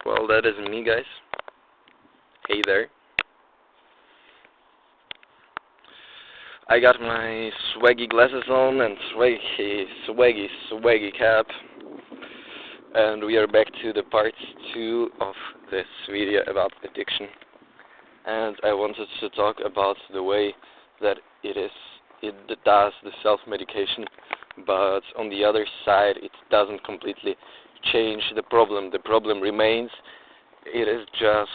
Well, that is me, guys. Hey there. I got my swaggy glasses on and swaggy cap, and we are back to the part 2 of this video about addiction. And I wanted to talk about the way that it does the self-medication, but on the other side, it doesn't completely change the problem. The problem remains. It is just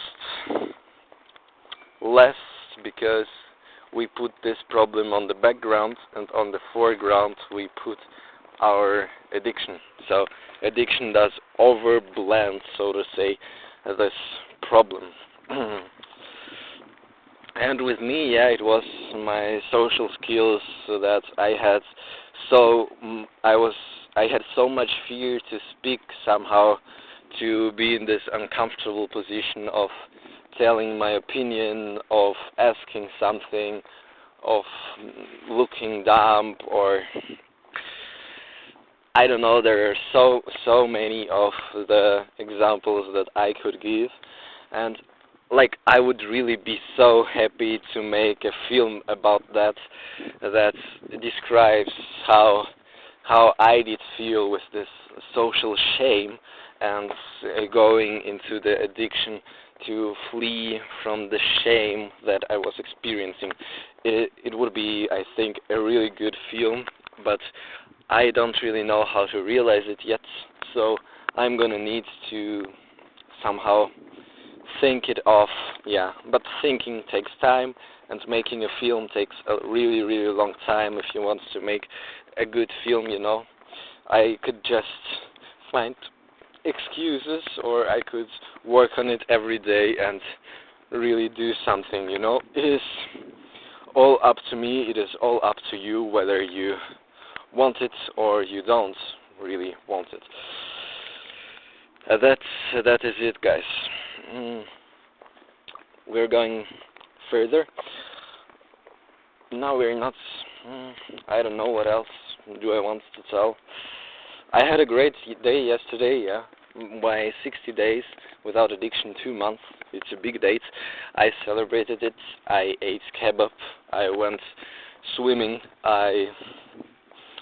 less because we put this problem on the background, and on the foreground we put our addiction. So addiction does overblend, so to say, this problem. And with me, it was my social skills that I had. I had so much fear to speak somehow, to be in this uncomfortable position of telling my opinion, of asking something, of looking dumb, or I don't know. There are so many of the examples that I could give, and I would really be so happy to make a film about that describes how I did feel with this social shame and going into the addiction to flee from the shame that I was experiencing. It would be, I think, a really good film, but I don't really know how to realize it yet, so I'm gonna need to somehow think it off, but thinking takes time, and making a film takes a really, really long time if you want to make a good film, I could just find excuses, or I could work on it every day and really do something, It is all up to me, it is all up to you whether you want it or you don't really want it. That is it, guys. We're going further. Now we're not, I don't know what else do I want to tell. I had a great day yesterday, my 60 days without addiction, 2 months. It's a big date. I celebrated it. I ate kebab. I went swimming.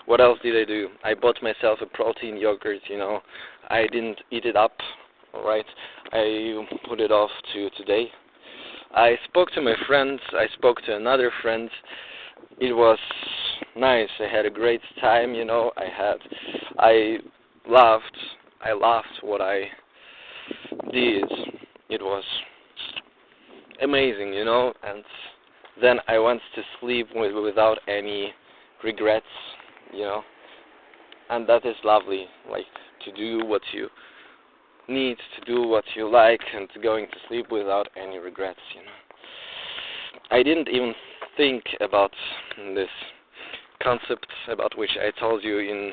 What else did I do? I bought myself a protein yogurt, I didn't eat it up, alright? I put it off to today. I spoke to my friends. I spoke to another friend. It was nice. I had a great time, I loved what I did. It was amazing, and then I went to sleep without any regrets, and that is lovely, to do what you need, to do what you like, and going to sleep without any regrets, I didn't even think about this concept about which I told you in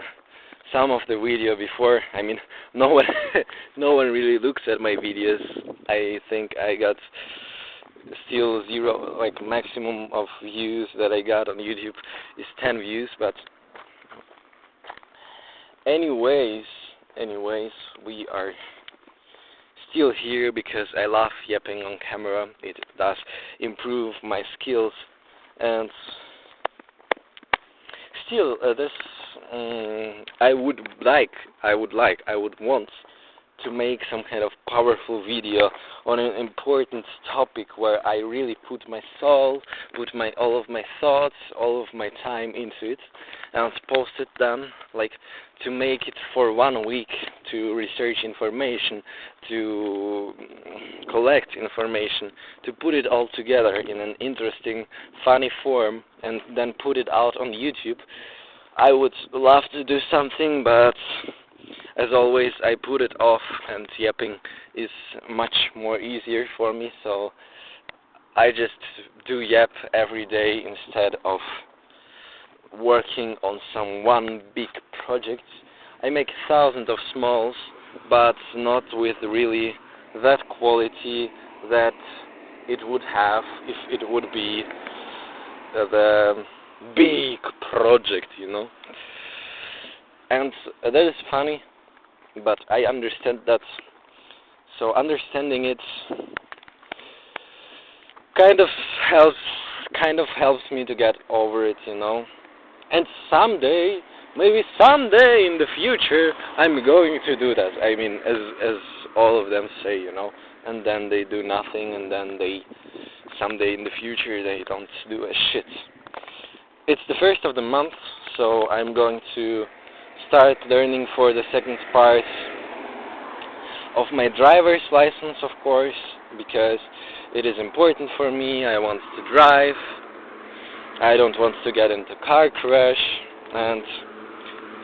some of the video before. I mean, no one really looks at my videos. I think I got still 0, maximum of views that I got on YouTube is 10 views, but anyways, we are still here because I love yapping on camera. It does improve my skills, and still I would want to make some kind of powerful video on an important topic where I really put my soul, all of my thoughts, all of my time into it, and post it then, to make it for 1 week, to research information, to collect information, to put it all together in an interesting, funny form, and then put it out on YouTube. I would love to do something, but as always, I put it off, and yapping is much more easier for me, so I just do yap every day instead of working on some one big project. I make thousands of smalls, but not with really that quality that it would have if it would be the big project, And that is funny, but I understand that So understanding it kind of helps me to get over it, you know. And someday, maybe someday in the future, I'm going to do that. I mean, as all of them say, you know. And then they do nothing, and then someday in the future they don't do a shit. It's the first of the month, so I'm going to start learning for the second part of my driver's license, of course, because it is important for me. I want to drive. I don't want to get into car crash, and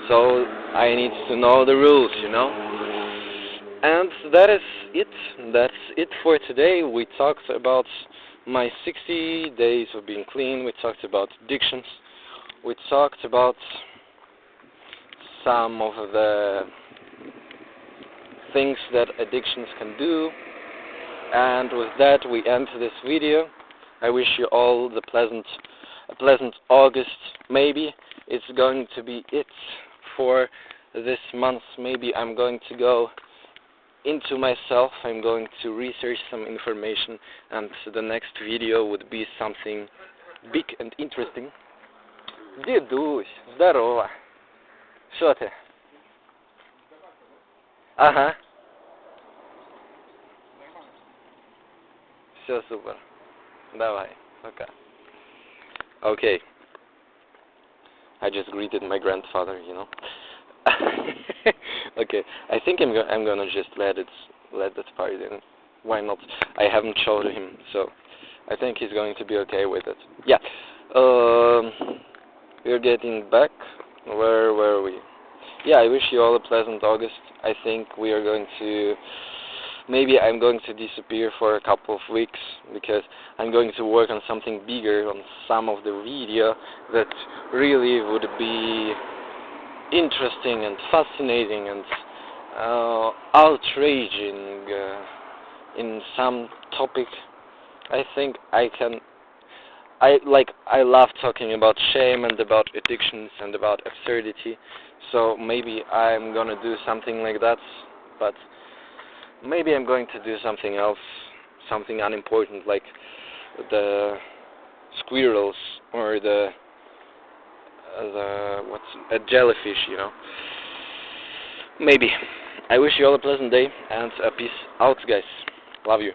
so I need to know the rules, you know. And that is it. That's it for today. We talked about my 60 days of being clean. We talked about addictions. We talked about some of the things that addictions can do. And with that, we end this video. I wish you all a pleasant August. Maybe it's going to be it for this month. Maybe I'm going to go into myself. I'm going to research some information, and the next video would be something big and interesting. Дедусь, здорово. Что ты? Ага. Все супер. Давай. Пока. Okay. I just greeted my grandfather, you know. Okay. I think I'm gonna just let that part in. Why not? I haven't showed him, so I think he's going to be okay with it. Yeah. We're getting back. Where were we? Yeah, I wish you all a pleasant August. I think we are going to... Maybe I'm going to disappear for a couple of weeks because I'm going to work on something bigger, on some of the video that really would be interesting and fascinating and outraging in some topic. I think I love talking about shame and about addictions and about absurdity, so maybe I'm gonna do something like that, but maybe I'm going to do something else, something unimportant, like the squirrels or a jellyfish, you know. Maybe. I wish you all a pleasant day and peace out, guys. Love you.